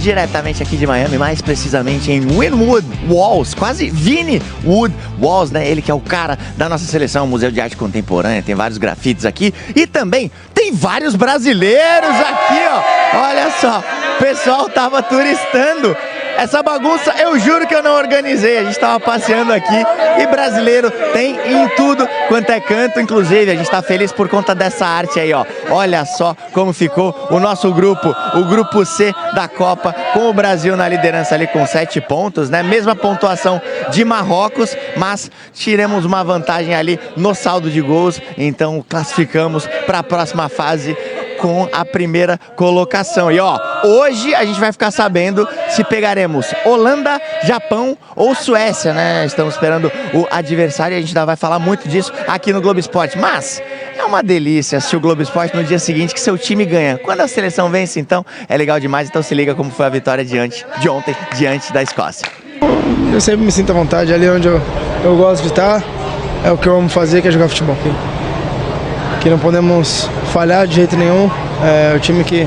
Diretamente aqui de Miami, mais precisamente em Wynwood Walls, quase Vinny Wood Walls, né? Ele que é o cara da nossa seleção, Museu de Arte Contemporânea, tem vários grafites aqui e também tem vários brasileiros aqui, ó. Olha só, o pessoal tava turistando. Essa bagunça, eu juro que eu não organizei, a gente tava passeando aqui e brasileiro tem em tudo quanto é canto, inclusive a gente tá feliz por conta dessa arte aí, ó. Olha só como ficou o nosso grupo, o grupo C da Copa, com o Brasil na liderança ali com 7 pontos, né? Mesma pontuação de Marrocos, mas tiramos uma vantagem ali no saldo de gols, então classificamos para a próxima fase com a primeira colocação. E ó, hoje a gente vai ficar sabendo se pegaremos Holanda, Japão ou Suécia, né? Estamos esperando o adversário e a gente ainda vai falar muito disso aqui no Globo Esporte. Mas é uma delícia assistir o Globo Esporte no dia seguinte que seu time ganha. Quando a seleção vence, então, é legal demais. Então se liga como foi a vitória de ontem diante da Escócia. Eu sempre me sinto à vontade, ali onde eu gosto de estar, é o que eu amo fazer, que é jogar futebol. Que não podemos falhar de jeito nenhum, é o time que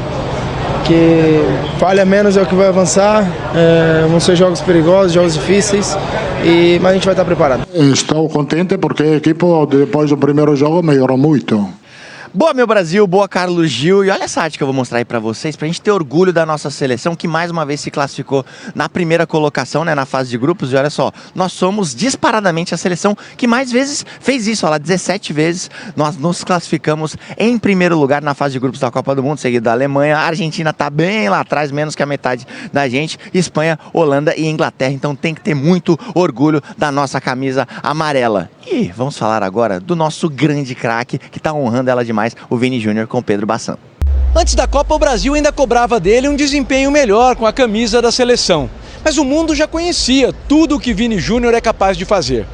falha menos é o que vai avançar, vão ser jogos perigosos, jogos difíceis, mas a gente vai estar preparado. Estou contente porque a equipe depois do primeiro jogo melhorou muito. Boa, meu Brasil, boa, Carlos Gil. E olha essa arte que eu vou mostrar aí pra vocês, pra gente ter orgulho da nossa seleção, que mais uma vez se classificou na primeira colocação, né, na fase de grupos. E olha só, nós somos disparadamente a seleção que mais vezes fez isso, olha lá, 17 vezes nós nos classificamos em primeiro lugar na fase de grupos da Copa do Mundo, seguido da Alemanha. A Argentina tá bem lá atrás, menos que a metade da gente. Espanha, Holanda e Inglaterra. Então tem que ter muito orgulho da nossa camisa amarela. E vamos falar agora do nosso grande craque, que tá honrando ela demais, o Vini Júnior com Pedro Bassan. Antes da Copa, o Brasil ainda cobrava dele um desempenho melhor com a camisa da seleção. Mas o mundo já conhecia tudo o que Vini Júnior é capaz de fazer.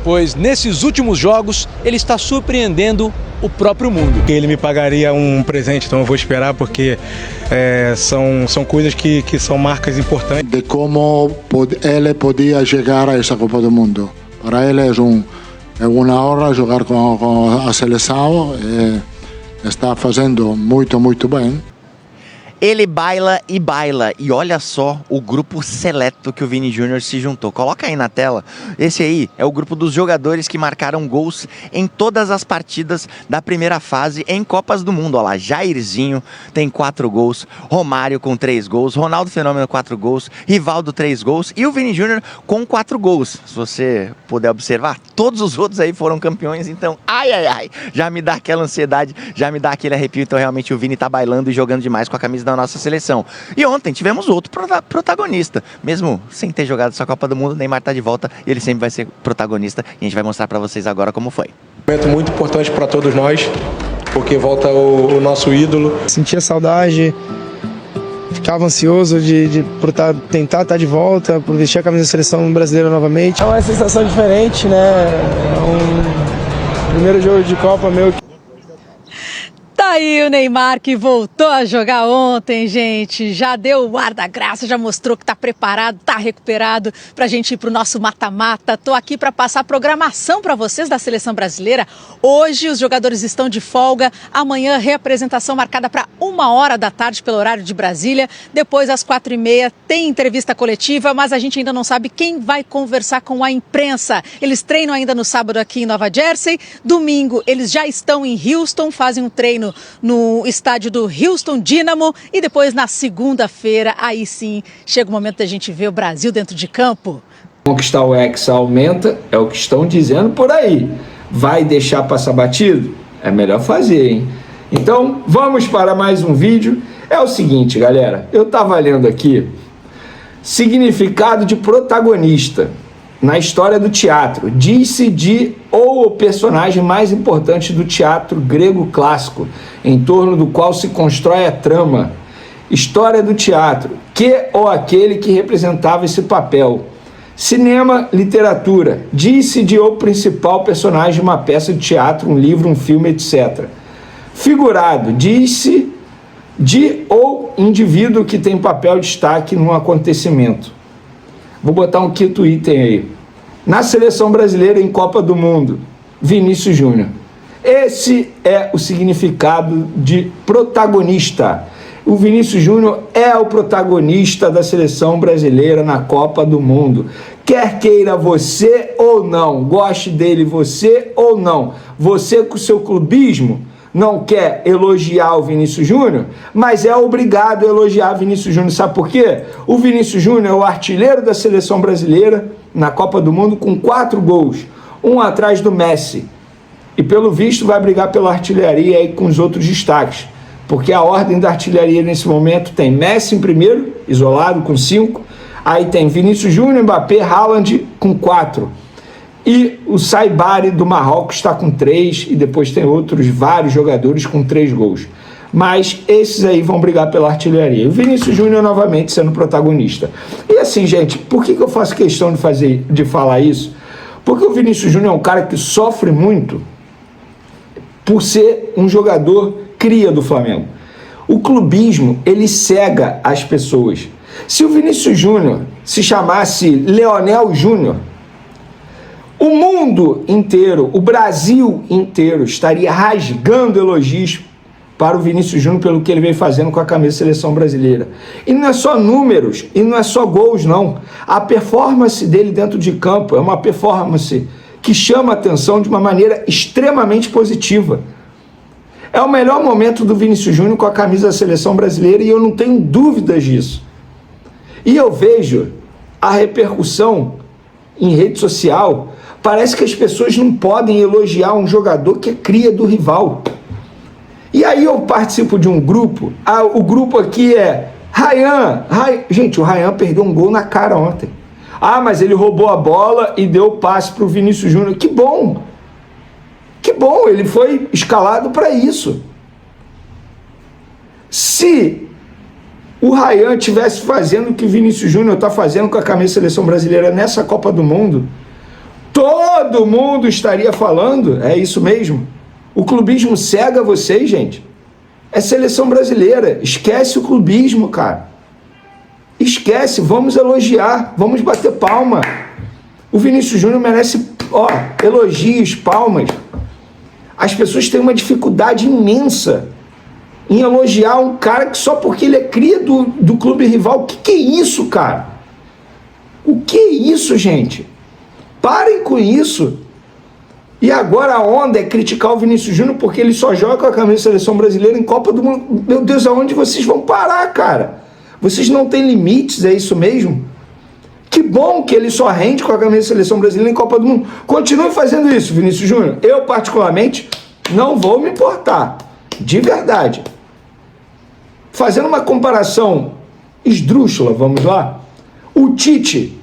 Pois nesses últimos jogos, ele está surpreendendo o próprio mundo. Ele me pagaria um presente, então eu vou esperar, porque são coisas que são marcas importantes. De como ele podia chegar a essa Copa do Mundo. Para ele é uma honra jogar com a seleção. Está fazendo muito, muito bem. Ele baila, e olha só o grupo seleto que o Vini Júnior se juntou. Coloca aí na tela, esse aí é o grupo dos jogadores que marcaram gols em todas as partidas da primeira fase em Copas do Mundo. Olha lá, Jairzinho tem 4 gols, Romário com 3 gols, Ronaldo Fenômeno 4 gols, Rivaldo 3 gols e o Vini Júnior com 4 gols. Se você puder observar, todos os outros aí foram campeões, então ai, já me dá aquela ansiedade, já me dá aquele arrepio. Então realmente o Vini tá bailando e jogando demais com a camisa da nossa seleção. E ontem tivemos outro protagonista, mesmo sem ter jogado essa Copa do Mundo. Neymar tá de volta e ele sempre vai ser protagonista, e a gente vai mostrar para vocês agora como foi. Momento muito importante para todos nós, porque volta o nosso ídolo. Sentia saudade, ficava ansioso por tentar estar de volta, por vestir a camisa da seleção brasileira novamente. É uma sensação diferente, né? É um primeiro jogo de Copa meu. Tá aí o Neymar, que voltou a jogar ontem, gente. Já deu o ar da graça, já mostrou que tá preparado, tá recuperado pra gente ir pro nosso mata-mata. Tô aqui para passar a programação para vocês da seleção brasileira. Hoje os jogadores estão de folga. Amanhã, reapresentação marcada para 1h da tarde pelo horário de Brasília. Depois, às 4h30, tem entrevista coletiva, mas a gente ainda não sabe quem vai conversar com a imprensa. Eles treinam ainda no sábado aqui em Nova Jersey. Domingo, eles já estão em Houston, fazem um treino no estádio do Houston Dynamo, e depois na segunda-feira, aí sim, chega o momento da gente ver o Brasil dentro de campo. Conquistar o Hexa aumenta, é o que estão dizendo por aí. Vai deixar passar batido? É melhor fazer, hein? Então, vamos para mais um vídeo. É o seguinte, galera, eu estava lendo aqui significado de protagonista na história do teatro. Diz-se de ou o personagem mais importante do teatro grego clássico, em torno do qual se constrói a trama. História do teatro, que ou aquele que representava esse papel. Cinema, literatura. Diz-se de o principal personagem de uma peça de teatro, um livro, um filme, etc. Figurado, diz-se de ou indivíduo que tem papel de destaque num acontecimento. Vou botar um quinto item aí. Na seleção brasileira em Copa do Mundo, Vinícius Júnior. Esse é o significado de protagonista. o Vinícius Júnior é o protagonista da seleção brasileira na Copa do Mundo. Quer queira você ou não, goste dele você ou não, você com o seu clubismo não quer elogiar o Vinícius Júnior, mas é obrigado a elogiar o Vinícius Júnior. Sabe por quê? O Vinícius Júnior é o artilheiro da seleção brasileira na Copa do Mundo com 4 gols, um atrás do Messi. E pelo visto vai brigar pela artilharia aí com os outros destaques, porque a ordem da artilharia nesse momento tem Messi em primeiro, isolado, com 5, aí tem Vinícius Júnior, Mbappé, Haaland com 4, e o Saibari do Marrocos está com 3, e depois tem outros vários jogadores com 3 gols. Mas esses aí vão brigar pela artilharia. O Vinícius Júnior novamente sendo protagonista. E assim, gente, por que eu faço questão de falar isso? Porque o Vinícius Júnior é um cara que sofre muito por ser um jogador cria do Flamengo. O clubismo, ele cega as pessoas. Se o Vinícius Júnior se chamasse Leonel Júnior, o mundo inteiro, o Brasil inteiro estaria rasgando elogios para o Vinícius Júnior pelo que ele vem fazendo com a camisa da seleção brasileira. E não é só números, e não é só gols, não. A performance dele dentro de campo é uma performance que chama a atenção de uma maneira extremamente positiva. É o melhor momento do Vinícius Júnior com a camisa da seleção brasileira e eu não tenho dúvidas disso. E eu vejo a repercussão em rede social, parece que as pessoas não podem elogiar um jogador que é cria do rival. E aí eu participo de um grupo, o grupo aqui é Ryan. Gente, o Ryan perdeu um gol na cara ontem. Mas ele roubou a bola e deu o passe para o Vinícius Júnior. Que bom! Que bom, ele foi escalado para isso. Se o Ryan estivesse fazendo o que o Vinícius Júnior está fazendo com a camisa da seleção brasileira nessa Copa do Mundo, todo mundo estaria falando, é isso mesmo. O clubismo cega vocês, gente. É seleção brasileira. Esquece o clubismo, cara. Esquece, vamos elogiar, vamos bater palma. O Vinícius Júnior merece, elogios, palmas. As pessoas têm uma dificuldade imensa em elogiar um cara que só porque ele é cria do clube rival. O que é isso, cara? O que é isso, gente? Parem com isso. E agora a onda é criticar o Vinícius Júnior porque ele só joga com a camisa da seleção brasileira em Copa do Mundo. Meu Deus, aonde vocês vão parar, cara? Vocês não têm limites, é isso mesmo? Que bom que ele só rende com a camisa da seleção brasileira em Copa do Mundo. Continue fazendo isso, Vinícius Júnior. Eu, particularmente, não vou me importar. De verdade. Fazendo uma comparação esdrúxula, vamos lá. O Tite,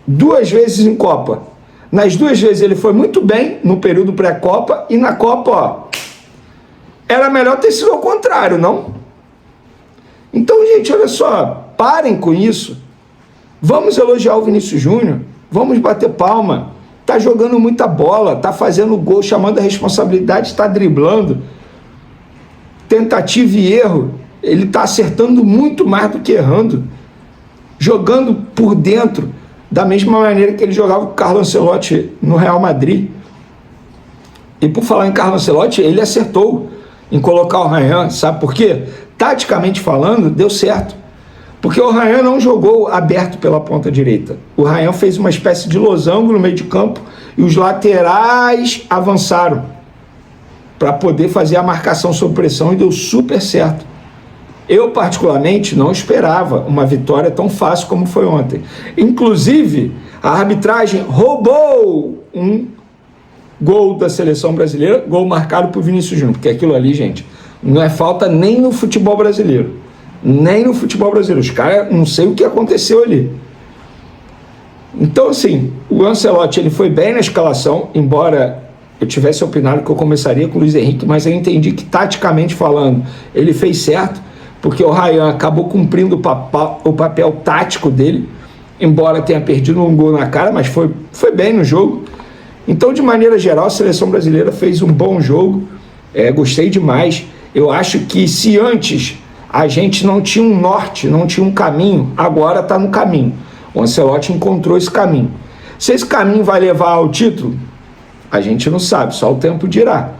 2 vezes em Copa. Nas 2 vezes ele foi muito bem no período pré-Copa e na Copa, era melhor ter sido ao contrário, não? Então, gente, olha só, parem com isso. Vamos elogiar o Vinícius Júnior, vamos bater palma. Tá jogando muita bola, tá fazendo gol, chamando a responsabilidade, tá driblando. Tentativa e erro, ele tá acertando muito mais do que errando. Jogando por dentro, da mesma maneira que ele jogava com o Carlo Ancelotti no Real Madrid. E por falar em Carlo Ancelotti, ele acertou em colocar o Ryan, sabe por quê? Taticamente falando, deu certo. Porque o Ryan não jogou aberto pela ponta direita. O Ryan fez uma espécie de losango no meio de campo e os laterais avançaram para poder fazer a marcação sob pressão e deu super certo. Eu, particularmente, não esperava uma vitória tão fácil como foi ontem. Inclusive, a arbitragem roubou um gol da seleção brasileira, gol marcado por Vinícius Júnior, porque aquilo ali, gente, não é falta nem no futebol brasileiro. Nem no futebol brasileiro. Os caras, não sei o que aconteceu ali. Então, assim, o Ancelotti, ele foi bem na escalação, embora eu tivesse opinado que eu começaria com o Luiz Henrique, mas eu entendi que, taticamente falando, ele fez certo, porque o Ryan acabou cumprindo o papel tático dele, embora tenha perdido um gol na cara, mas foi bem no jogo. Então, de maneira geral, a seleção brasileira fez um bom jogo, gostei demais. Eu acho que se antes a gente não tinha um norte, não tinha um caminho, agora está no caminho. O Ancelotti encontrou esse caminho. Se esse caminho vai levar ao título, a gente não sabe, só o tempo dirá.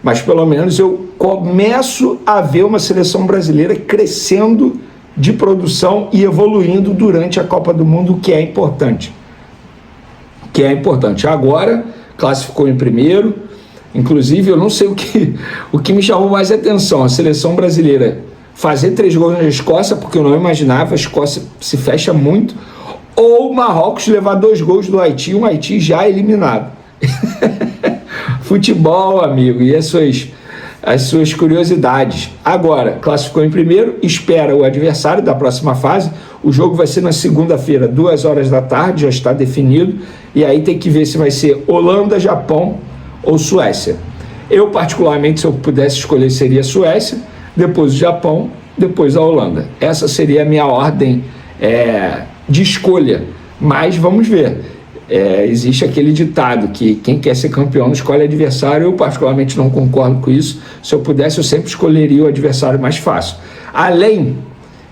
Mas pelo menos eu começo a ver uma seleção brasileira crescendo de produção e evoluindo durante a Copa do Mundo, o que é importante. Agora, classificou em primeiro. Inclusive, eu não sei o que me chamou mais atenção, a seleção brasileira fazer 3 gols na Escócia, porque eu não imaginava, a Escócia se fecha muito, ou o Marrocos levar 2 gols do Haiti, um Haiti já eliminado. Futebol, amigo, e as suas curiosidades. Agora, classificou em primeiro, espera o adversário da próxima fase. O jogo vai ser na segunda-feira, 2h da tarde, já está definido, e aí tem que ver se vai ser Holanda, Japão ou Suécia. Eu, particularmente, se eu pudesse escolher, seria Suécia, depois o Japão, depois a Holanda. Essa seria a minha ordem de escolha, mas vamos ver. Existe aquele ditado que quem quer ser campeão não escolhe adversário. Eu particularmente não concordo com isso. Se eu pudesse, eu sempre escolheria o adversário mais fácil. Além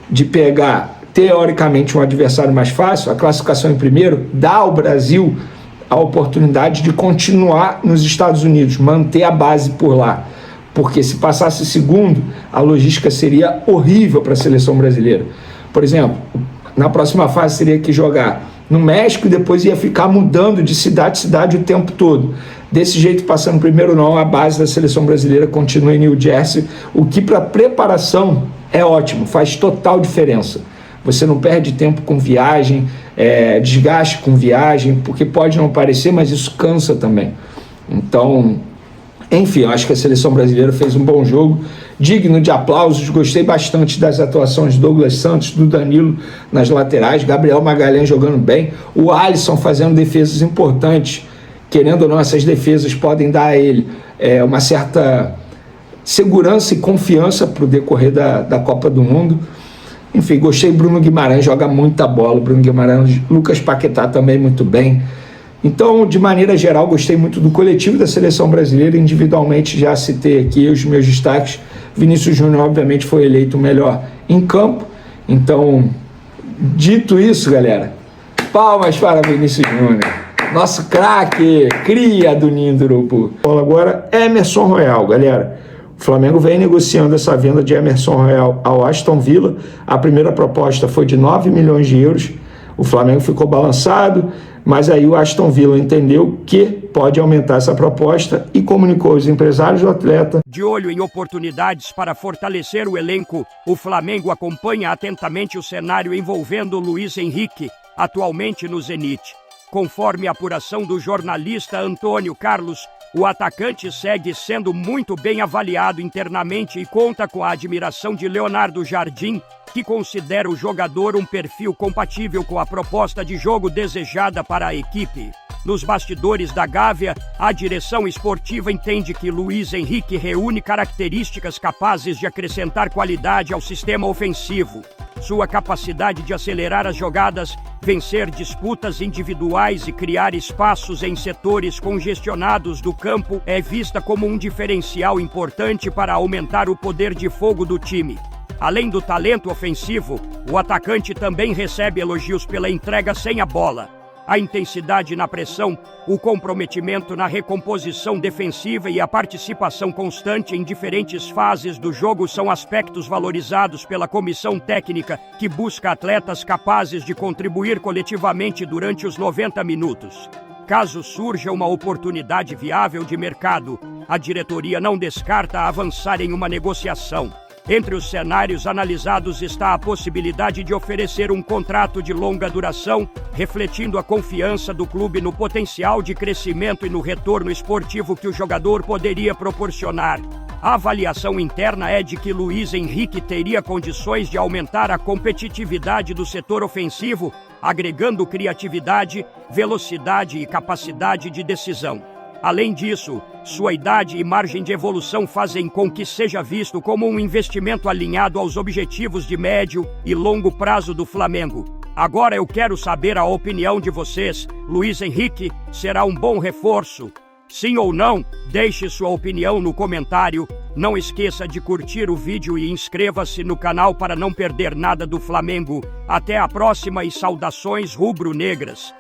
de pegar, teoricamente, um adversário mais fácil, a classificação em primeiro dá ao Brasil a oportunidade de continuar nos Estados Unidos, manter a base por lá. Porque se passasse segundo, a logística seria horrível para a seleção brasileira. Por exemplo, na próxima fase teria que jogar no México e depois ia ficar mudando de cidade a cidade o tempo todo. Desse jeito, passando primeiro não, a base da seleção brasileira continua em New Jersey, o que para preparação é ótimo, faz total diferença. Você não perde tempo com viagem, desgaste com viagem, porque pode não parecer, mas isso cansa também. Então, enfim, eu acho que a seleção brasileira fez um bom jogo, digno de aplausos. Gostei bastante das atuações do Douglas Santos, do Danilo nas laterais, Gabriel Magalhães jogando bem, o Alisson fazendo defesas importantes. Querendo ou não, essas defesas podem dar a ele uma certa segurança e confiança para o decorrer da Copa do Mundo. Enfim, gostei. Bruno Guimarães joga muita bola, Bruno Guimarães, Lucas Paquetá também muito bem. Então, de maneira geral, gostei muito do coletivo da seleção brasileira. Individualmente, já citei aqui os meus destaques. Vinícius Júnior, obviamente, foi eleito o melhor em campo. Então, dito isso, galera, palmas para Vinícius Júnior. Nosso craque, cria do Ninho do Urubu. Agora, Emerson Royal, galera. O Flamengo vem negociando essa venda de Emerson Royal ao Aston Villa. A primeira proposta foi de 9 milhões de euros. O Flamengo ficou balançado, mas aí o Aston Villa entendeu que pode aumentar essa proposta e comunicou aos empresários do atleta. De olho em oportunidades para fortalecer o elenco, o Flamengo acompanha atentamente o cenário envolvendo Luiz Henrique, atualmente no Zenit. Conforme a apuração do jornalista Antônio Carlos, o atacante segue sendo muito bem avaliado internamente e conta com a admiração de Leonardo Jardim, que considera o jogador um perfil compatível com a proposta de jogo desejada para a equipe. Nos bastidores da Gávea, a direção esportiva entende que Luiz Henrique reúne características capazes de acrescentar qualidade ao sistema ofensivo. Sua capacidade de acelerar as jogadas, vencer disputas individuais e criar espaços em setores congestionados do campo é vista como um diferencial importante para aumentar o poder de fogo do time. Além do talento ofensivo, o atacante também recebe elogios pela entrega sem a bola. A intensidade na pressão, o comprometimento na recomposição defensiva e a participação constante em diferentes fases do jogo são aspectos valorizados pela comissão técnica, que busca atletas capazes de contribuir coletivamente durante os 90 minutos. Caso surja uma oportunidade viável de mercado, a diretoria não descarta avançar em uma negociação. Entre os cenários analisados está a possibilidade de oferecer um contrato de longa duração, refletindo a confiança do clube no potencial de crescimento e no retorno esportivo que o jogador poderia proporcionar. A avaliação interna é de que Luiz Henrique teria condições de aumentar a competitividade do setor ofensivo, agregando criatividade, velocidade e capacidade de decisão. Além disso, sua idade e margem de evolução fazem com que seja visto como um investimento alinhado aos objetivos de médio e longo prazo do Flamengo. Agora eu quero saber a opinião de vocês. Luiz Henrique será um bom reforço? Sim ou não? Deixe sua opinião no comentário. Não esqueça de curtir o vídeo e inscreva-se no canal para não perder nada do Flamengo. Até a próxima e saudações rubro-negras.